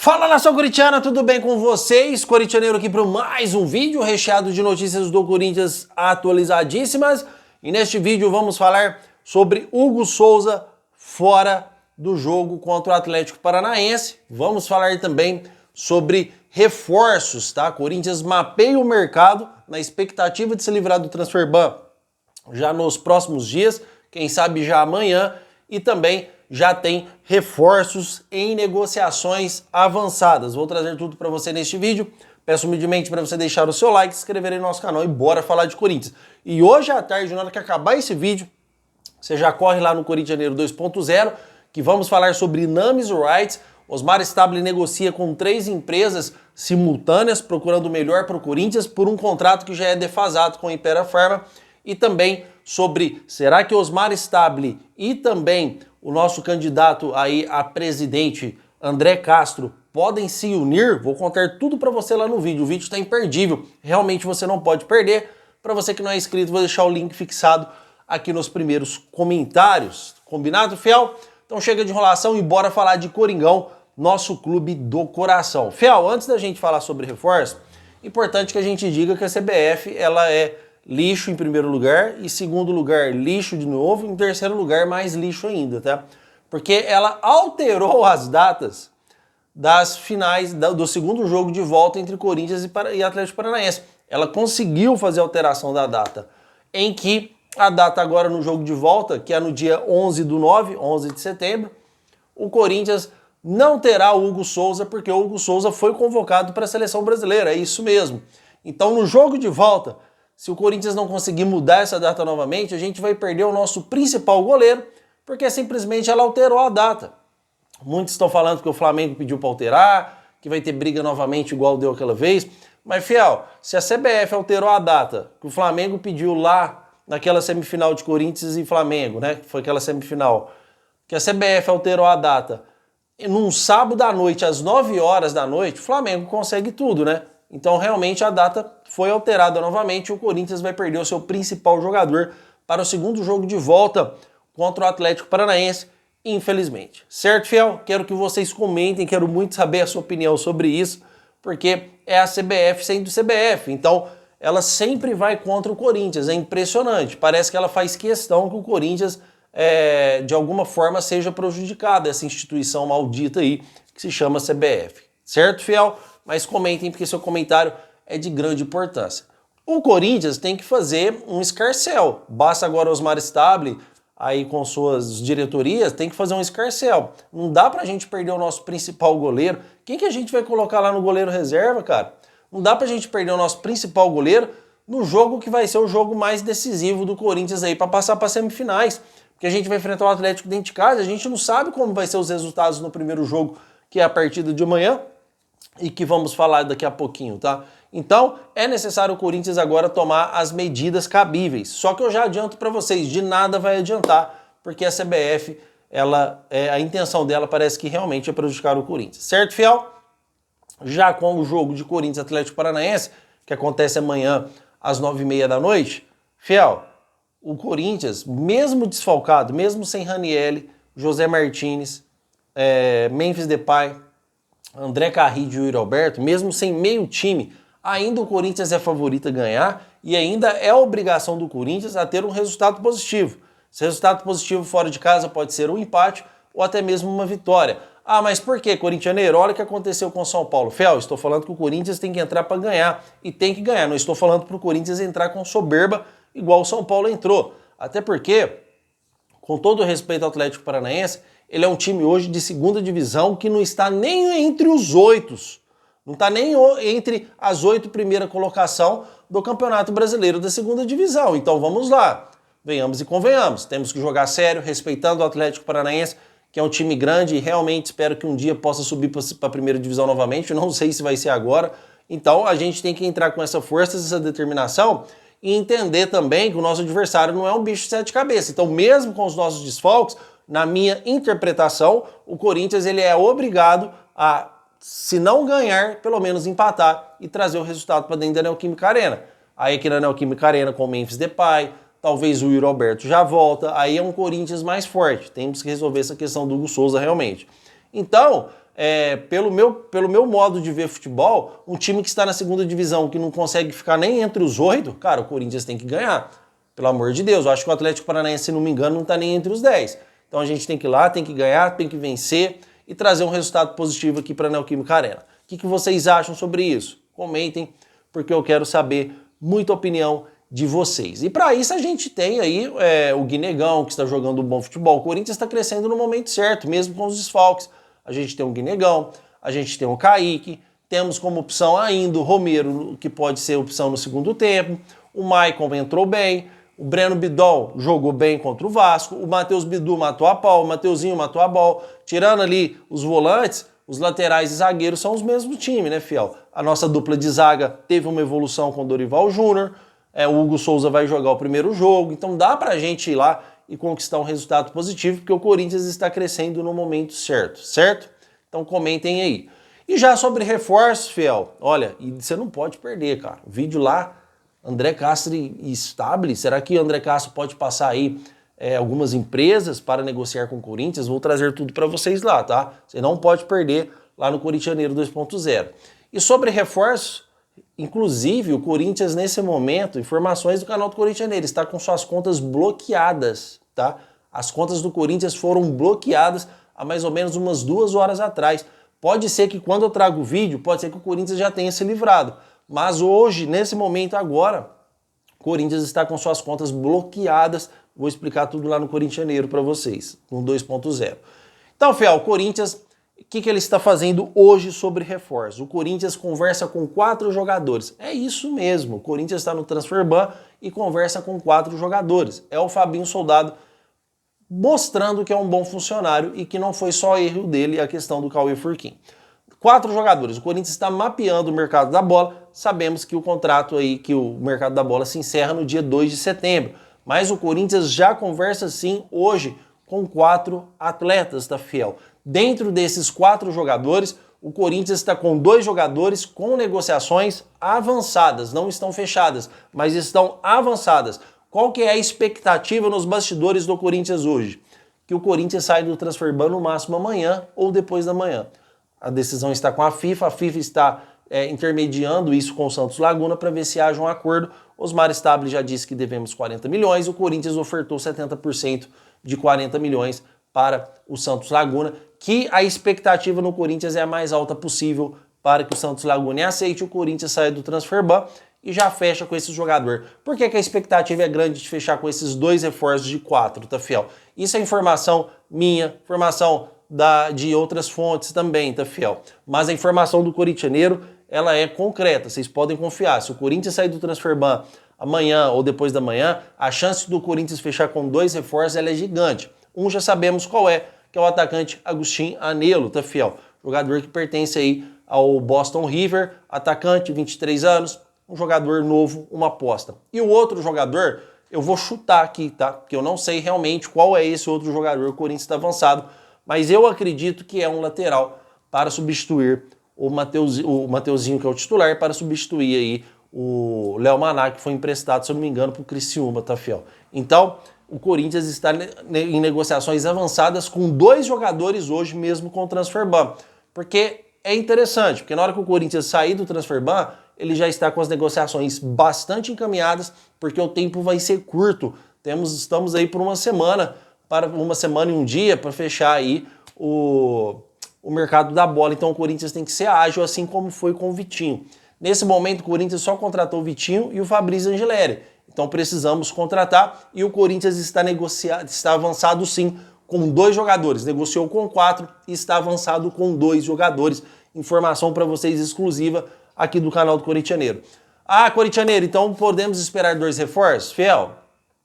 Fala, nação corintiana, tudo bem com vocês? Corintianeiro aqui para mais um vídeo recheado de notícias do Corinthians atualizadíssimas. E neste vídeo vamos falar sobre Hugo Souza fora do jogo contra o Atlético Paranaense. Vamos falar também sobre reforços, tá? Corinthians mapeia o mercado na expectativa de se livrar do transfer ban já nos próximos dias, quem sabe já amanhã, e também já tem reforços em negociações avançadas. Vou trazer tudo para você neste vídeo. Peço humildemente para você deixar o seu like, se inscrever no nosso canal e bora falar de Corinthians. E hoje à tarde, na hora que acabar esse vídeo, você já corre lá no Corintianeiro 2.0, que vamos falar sobre Names Rights. Osmar Stabile negocia com 3 empresas simultâneas, procurando o melhor para o Corinthians por um contrato que já é defasado com a Impera Pharma. E também sobre, será que Osmar Stabile e também o nosso candidato aí a presidente, André Castro, podem se unir? Vou contar tudo para você lá no vídeo. O vídeo está imperdível, realmente você não pode perder. Para você que não é inscrito, vou deixar o link fixado aqui nos primeiros comentários. Combinado, fiel? Então chega de enrolação e bora falar de Coringão, nosso clube do coração. Fiel, antes da gente falar sobre reforço, importante que a gente diga que a CBF ela é lixo em primeiro lugar, e segundo lugar lixo de novo, em terceiro lugar mais lixo ainda, tá? Porque ela alterou as datas das finais do segundo jogo de volta entre Corinthians e Atlético Paranaense. Ela conseguiu fazer a alteração da data, em que a data agora no jogo de volta, que é no dia 11/9, 11 de setembro, o Corinthians não terá o Hugo Souza, porque o Hugo Souza foi convocado para a seleção brasileira, é isso mesmo. Então no jogo de volta, se o Corinthians não conseguir mudar essa data novamente, a gente vai perder o nosso principal goleiro, porque simplesmente ela alterou a data. Muitos estão falando que o Flamengo pediu para alterar, que vai ter briga novamente igual deu aquela vez. Mas, fiel, se a CBF alterou a data, que o Flamengo pediu lá naquela semifinal de Corinthians e Flamengo, né? Que foi aquela semifinal, que a CBF alterou a data num sábado à noite, às 9 horas da noite, o Flamengo consegue tudo, né? Então, realmente, a data foi alterada novamente e o Corinthians vai perder o seu principal jogador para o segundo jogo de volta contra o Atlético Paranaense, infelizmente. Certo, fiel? Quero que vocês comentem, quero muito saber a sua opinião sobre isso, porque é a CBF sendo CBF, então ela sempre vai contra o Corinthians, é impressionante. Parece que ela faz questão que o Corinthians, de alguma forma, seja prejudicado, essa instituição maldita aí que se chama CBF. Certo, fiel? Mas comentem, porque seu comentário é de grande importância. O Corinthians tem que fazer um escarcéu. Basta agora Osmar Stabile, aí com suas diretorias, tem que fazer um escarcéu. Não dá pra gente perder o nosso principal goleiro. Quem que a gente vai colocar lá no goleiro reserva, cara? Não dá pra gente perder o nosso principal goleiro no jogo que vai ser o jogo mais decisivo do Corinthians aí para passar para semifinais. Porque a gente vai enfrentar o Atlético dentro de casa, a gente não sabe como vai ser os resultados no primeiro jogo, que é a partida de amanhã, e que vamos falar daqui a pouquinho, tá? Então, é necessário o Corinthians agora tomar as medidas cabíveis. Só que eu já adianto para vocês, de nada vai adiantar, porque a CBF, a intenção dela parece que realmente é prejudicar o Corinthians. Certo, fiel? Já com o jogo de Corinthians Atlético Paranaense, que acontece amanhã às 9h30 da noite, fiel, o Corinthians, mesmo desfalcado, mesmo sem Ranieri, José Martínez, Memphis Depay, André Carrillo e Yuri Alberto, mesmo sem meio time, ainda o Corinthians é favorito a ganhar e ainda é obrigação do Corinthians a ter um resultado positivo. Esse resultado positivo fora de casa pode ser um empate ou até mesmo uma vitória. Ah, mas por quê, corintianeiro? Olha o que aconteceu com o São Paulo. Fel, estou falando que o Corinthians tem que entrar para ganhar e tem que ganhar. Não estou falando para o Corinthians entrar com soberba igual o São Paulo entrou. Até porque, com todo o respeito ao Atlético Paranaense, ele é um time hoje de segunda divisão que não está nem entre os 8. Não está nem entre as 8 primeiras colocação do Campeonato Brasileiro da segunda divisão. Então vamos lá, venhamos e convenhamos. Temos que jogar sério, respeitando o Atlético Paranaense, que é um time grande e realmente espero que um dia possa subir para a primeira divisão novamente. Eu não sei se vai ser agora. Então a gente tem que entrar com essa força, essa determinação e entender também que o nosso adversário não é um bicho de 7 cabeças. Então mesmo com os nossos desfalques, na minha interpretação, o Corinthians ele é obrigado a, se não ganhar, pelo menos empatar e trazer o resultado para dentro da Neoquímica Arena. Aí aqui na Neoquímica Arena com o Memphis Depay, talvez o Yuri Alberto já volta, aí é um Corinthians mais forte. Temos que resolver essa questão do Hugo Souza realmente. Então, pelo meu modo de ver futebol, um time que está na segunda divisão, que não consegue ficar nem entre os 8, cara, o Corinthians tem que ganhar. Pelo amor de Deus, eu acho que o Atlético Paranaense, se não me engano, não está nem entre os 10. Então a gente tem que ir lá, tem que ganhar, tem que vencer e trazer um resultado positivo aqui para a Neoquímica Arena. O que vocês acham sobre isso? Comentem, porque eu quero saber muita opinião de vocês. E para isso a gente tem aí o Guinegão, que está jogando um bom futebol. O Corinthians está crescendo no momento certo, mesmo com os desfalques. A gente tem o Guinegão, a gente tem o Kaique, temos como opção ainda o Romero, que pode ser opção no segundo tempo. O Maicon entrou bem. O Breno Bidol jogou bem contra o Vasco, o Matheus Bidu matou a pau, o Mateuzinho matou a bola. Tirando ali os volantes, os laterais e zagueiros são os mesmos time, né, fiel? A nossa dupla de zaga teve uma evolução com o Dorival Júnior, o Hugo Souza vai jogar o primeiro jogo, então dá pra gente ir lá e conquistar um resultado positivo, porque o Corinthians está crescendo no momento certo, certo? Então comentem aí. E já sobre reforços, fiel, olha, e você não pode perder, cara. O vídeo lá, André Castro e Stabile, será que o André Castro pode passar aí algumas empresas para negociar com o Corinthians? Vou trazer tudo para vocês lá, tá? Você não pode perder lá no Corintianeiro 2.0. E sobre reforços, inclusive o Corinthians nesse momento, informações do canal do Corintianeiro, está com suas contas bloqueadas, tá? As contas do Corinthians foram bloqueadas há mais ou menos umas 2 horas atrás. Pode ser que quando eu trago o vídeo, pode ser que o Corinthians já tenha se livrado. Mas hoje, nesse momento agora, o Corinthians está com suas contas bloqueadas. Vou explicar tudo lá no Corintianeiro para vocês, no 2.0. Então, fiel, o Corinthians, o que ele está fazendo hoje sobre reforço? O Corinthians conversa com 4 jogadores. É isso mesmo, o Corinthians está no Transferban e conversa com 4 jogadores. É o Fabinho Soldado mostrando que é um bom funcionário e que não foi só erro dele a questão do Cauê Furquim. 4 jogadores. O Corinthians está mapeando o mercado da bola. Sabemos que o contrato aí, que o mercado da bola se encerra no dia 2 de setembro. Mas o Corinthians já conversa sim hoje com 4 atletas, tá, fiel? Dentro desses 4 jogadores, o Corinthians está com 2 jogadores com negociações avançadas. Não estão fechadas, mas estão avançadas. Qual que é a expectativa nos bastidores do Corinthians hoje? Que o Corinthians sai do Transferban no máximo amanhã ou depois da manhã. A decisão está com a FIFA está intermediando isso com o Santos Laguna para ver se haja um acordo. Osmar Stabile já disse que devemos 40 milhões, o Corinthians ofertou 70% de 40 milhões para o Santos Laguna, que a expectativa no Corinthians é a mais alta possível para que o Santos Laguna aceite, o Corinthians saia do Transferban e já fecha com esse jogador. Por que a expectativa é grande de fechar com esses 2 reforços de 4, tá, fiel? Isso é informação minha, informação de outras fontes também, tá, fiel? Mas a informação do Corintianeiro, ela é concreta, vocês podem confiar. Se o Corinthians sair do Transferban amanhã ou depois da manhã, a chance do Corinthians fechar com 2 reforços ela é gigante. Um já sabemos qual é, que é o atacante Agustin Anello, tá, fiel? Jogador que pertence aí ao Boston River, atacante, 23 anos, um jogador novo, uma aposta. E o outro jogador, eu vou chutar aqui, tá? Porque eu não sei realmente qual é esse outro jogador, o Corinthians está avançado, mas eu acredito que é um lateral para substituir o Mateuzinho, que é o titular, para substituir aí o Léo Maná, que foi emprestado, se eu não me engano, para o Criciúma, tá, fiel? Então, o Corinthians está em negociações avançadas com 2 jogadores hoje mesmo com o Transferban. Porque é interessante, porque na hora que o Corinthians sair do Transferban, ele já está com as negociações bastante encaminhadas, porque o tempo vai ser curto. Estamos aí por uma semana e um dia para fechar aí o mercado da bola. Então o Corinthians tem que ser ágil, assim como foi com o Vitinho. Nesse momento o Corinthians só contratou o Vitinho e o Fabrício Angeleri. Então precisamos contratar e o Corinthians está avançado sim com 2 jogadores. Negociou com 4 e está avançado com 2 jogadores. Informação para vocês exclusiva aqui do canal do Corintianeiro. Ah, Corintianeiro, então podemos esperar 2 reforços? Fiel,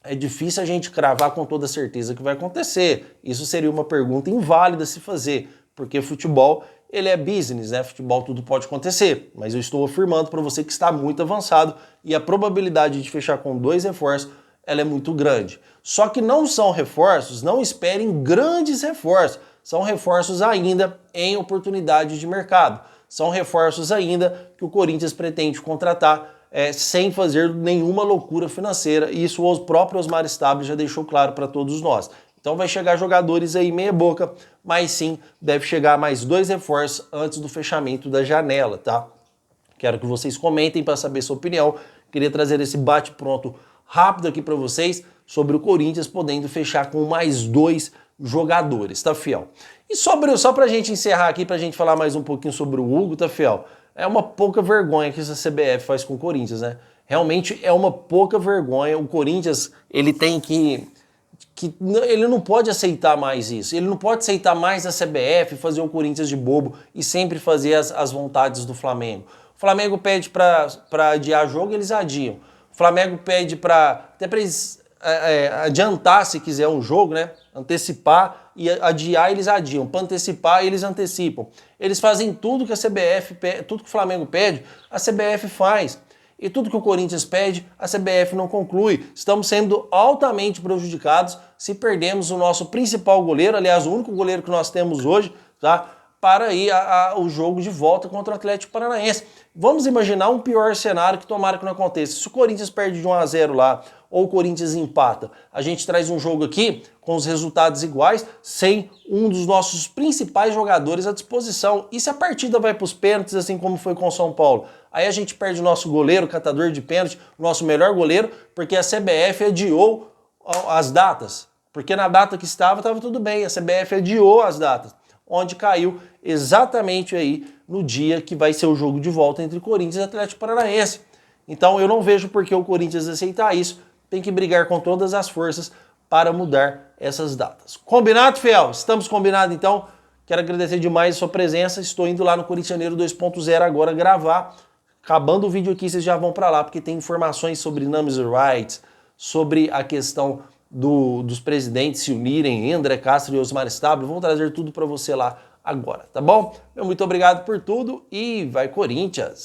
é difícil a gente cravar com toda certeza que vai acontecer. Isso seria uma pergunta inválida se fazer, porque futebol, ele é business, né? Futebol tudo pode acontecer, mas eu estou afirmando para você que está muito avançado e a probabilidade de fechar com 2 reforços, ela é muito grande. Só que não são reforços, não esperem grandes reforços, são reforços ainda em oportunidade de mercado. São reforços ainda que o Corinthians pretende contratar sem fazer nenhuma loucura financeira, e isso o próprio Osmar Stabile já deixou claro para todos nós. Então vai chegar jogadores aí meia boca, mas sim, deve chegar mais 2 reforços antes do fechamento da janela, tá? Quero que vocês comentem para saber sua opinião. Queria trazer esse bate-pronto rápido aqui para vocês sobre o Corinthians podendo fechar com mais 2 jogadores, tá, fiel? E só pra gente encerrar aqui, pra gente falar mais um pouquinho sobre o Hugo, tá, fiel? É uma pouca vergonha que essa CBF faz com o Corinthians, né? Realmente é uma pouca vergonha. O Corinthians, ele tem que ele não pode aceitar mais isso. Ele não pode aceitar mais a CBF fazer o Corinthians de bobo e sempre fazer as vontades do Flamengo. O Flamengo pede para adiar jogo, eles adiam. O Flamengo pede até para eles adiantar, se quiser, um jogo, né? Antecipar e adiar, eles adiam. Para antecipar, eles antecipam. Eles fazem tudo que a CBF pede, tudo que o Flamengo pede, a CBF faz. E tudo que o Corinthians pede, a CBF não conclui. Estamos sendo altamente prejudicados se perdemos o nosso principal goleiro, aliás, o único goleiro que nós temos hoje, tá? Para ir o jogo de volta contra o Atlético Paranaense. Vamos imaginar um pior cenário que tomara que não aconteça. Se o Corinthians perde de 1-0 lá, ou o Corinthians empata, a gente traz um jogo aqui com os resultados iguais, sem um dos nossos principais jogadores à disposição. E se a partida vai para os pênaltis, assim como foi com o São Paulo? Aí a gente perde o nosso goleiro, catador de pênalti, o nosso melhor goleiro, porque a CBF adiou as datas. Porque na data que estava tudo bem, a CBF adiou as datas, onde caiu exatamente aí no dia que vai ser o jogo de volta entre Corinthians e Atlético Paranaense. Então eu não vejo por que o Corinthians aceitar isso, tem que brigar com todas as forças para mudar essas datas. Combinado, fiel? Estamos combinados então? Quero agradecer demais a sua presença, estou indo lá no Corintianeiro 2.0 agora gravar. Acabando o vídeo aqui, vocês já vão para lá, porque tem informações sobre numbers rights, sobre a questão dos presidentes se unirem, André Castro e Osmar Stabile. Vou trazer tudo para você lá agora, tá bom? Muito obrigado por tudo e vai Corinthians!